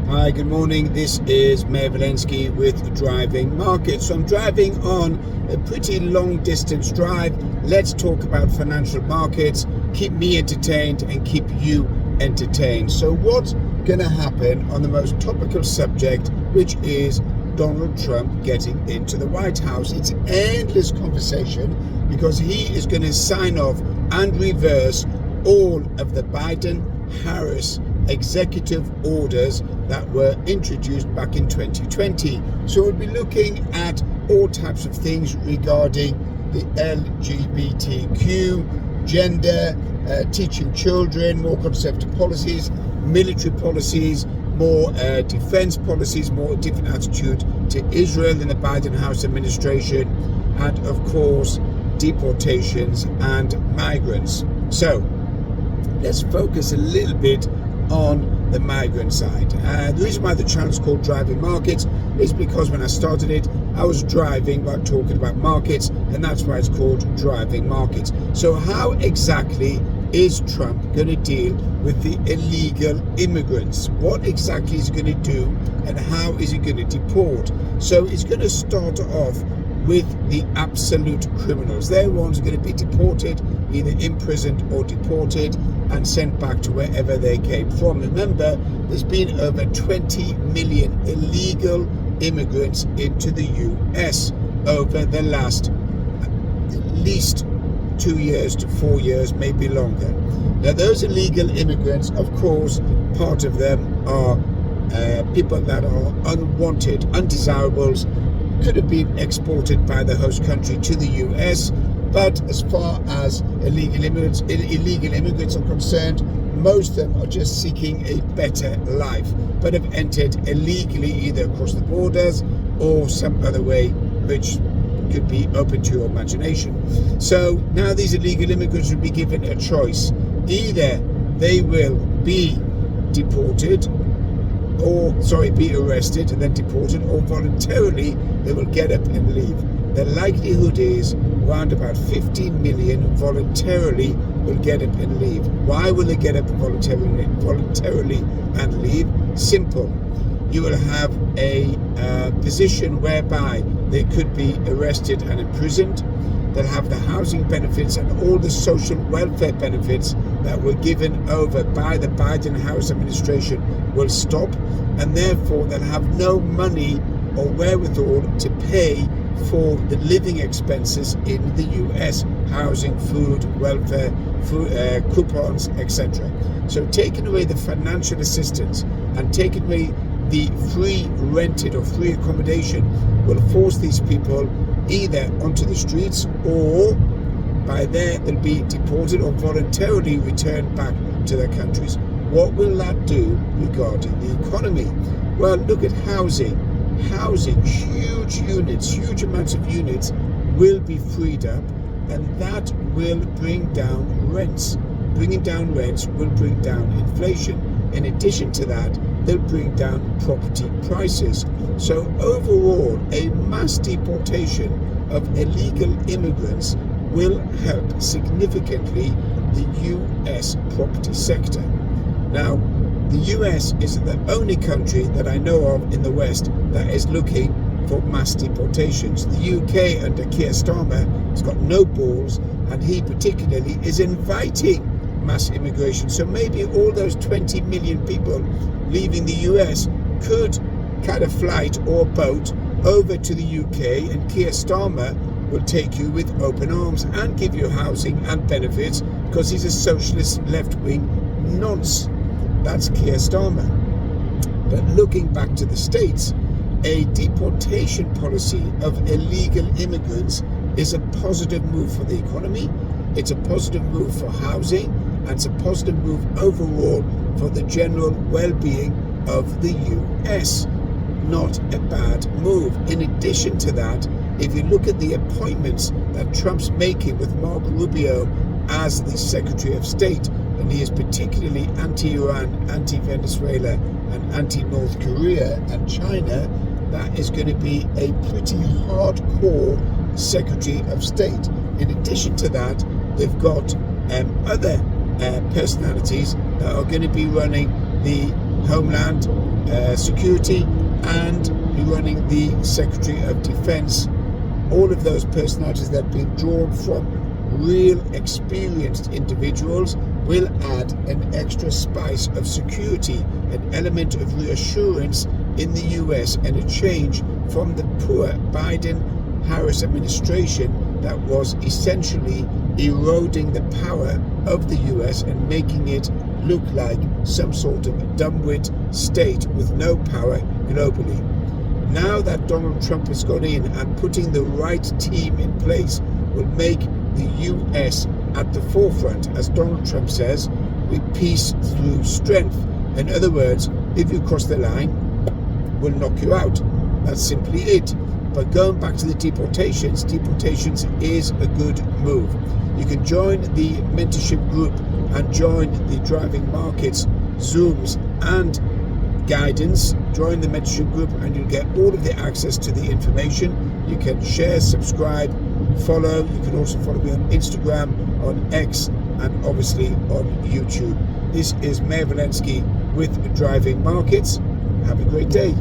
Hi, good morning. This is Mayor Valensky with Driving Markets. So I'm driving on a pretty long distance drive. Let's talk about financial markets, keep me entertained and keep you entertained. So what's going to happen on the most topical subject, which is Donald Trump getting into the White House? It's an endless conversation because he is going to sign off and reverse all of the Biden-Harris executive orders that were introduced back in 2020. So we'll be looking at all types of things regarding the LGBTQ, gender, teaching children, more conservative policies, military policies, more defense policies, more different attitude to Israel in the Biden House administration, and of course deportations and migrants. So let's focus a little bit on the migrant side. The reason why the channel is called Driving Markets is because when I started it, I was driving while talking about markets, and that's why it's called Driving Markets. So how exactly is Trump going to deal with the illegal immigrants? What exactly is he going to do, and how is he going to deport? So he's going to start off with the absolute criminals. They're the ones who are going to be deported, either imprisoned or deported and sent back to wherever they came from. Remember, there's been over 20 million illegal immigrants into the US over the last at least 2 years to 4 years, maybe longer. Now, those illegal immigrants, of course, part of them are people that are unwanted, undesirables, could have been exported by the host country to the US. But as far as illegal immigrants are concerned, most of them are just seeking a better life, but have entered illegally either across the borders or some other way, which could be open to your imagination. So now these illegal immigrants will be given a choice. Either they will be deported, be arrested and then deported, or voluntarily they will get up and leave. The likelihood is around about 15 million voluntarily will get up and leave. Why will they get up voluntarily and leave? Simple. You will have a position whereby they could be arrested and imprisoned. They'll have the housing benefits and all the social welfare benefits that were given over by the Biden House administration will stop, and therefore they'll have no money or wherewithal to pay for the living expenses in the US, housing, food, welfare, coupons, etc. So taking away the financial assistance and taking away the free rented or free accommodation will force these people either onto the streets, or by there they'll be deported or voluntarily returned back to their countries. What will that do regarding the economy? Well, look at housing. Housing, huge amounts of units will be freed up, and that will bring down rents. Bringing down rents will bring down inflation. In addition to that, they'll bring down property prices. So overall, a mass deportation of illegal immigrants will help significantly the US property sector. Now, the US is the only country that I know of in the West that is looking for mass deportations. The UK under Keir Starmer has got no balls, and he particularly is inviting mass immigration. So maybe all those 20 million people leaving the US could catch a flight or boat over to the UK, and Keir Starmer will take you with open arms and give you housing and benefits because he's a socialist left-wing nonce. That's Keir Starmer. But looking back to the States, a deportation policy of illegal immigrants is a positive move for the economy. It's a positive move for housing, and it's a positive move overall for the general well-being of the US. Not a bad move. In addition to that, if you look at the appointments that Trump's making with Marco Rubio as the Secretary of State, and he is particularly anti-Iran, anti-Venezuela, and anti-North Korea and China, that is going to be a pretty hardcore Secretary of State. In addition to that, they've got other personalities that are going to be running the Homeland Security and be running the Secretary of Defense. All of those personalities that have been drawn from real experienced individuals will add an extra spice of security, an element of reassurance in the US, and a change from the poor Biden-Harris administration that was essentially eroding the power of the US and making it look like some sort of dumbwit state with no power globally. Now that Donald Trump has gone in and putting the right team in place will make the US at the forefront. As Donald Trump says, we peace through strength. In other words, if you cross the line, we'll knock you out. That's simply it. But going back to the deportations is a good move. You can join the mentorship group and join the driving markets Zooms and guidance. Join the mentorship group and you'll get all of the access to the information. You can share, subscribe, follow. You can also follow me on Instagram, on X, and obviously on YouTube. This is Mayor Walensky with Driving Markets. Have a great day.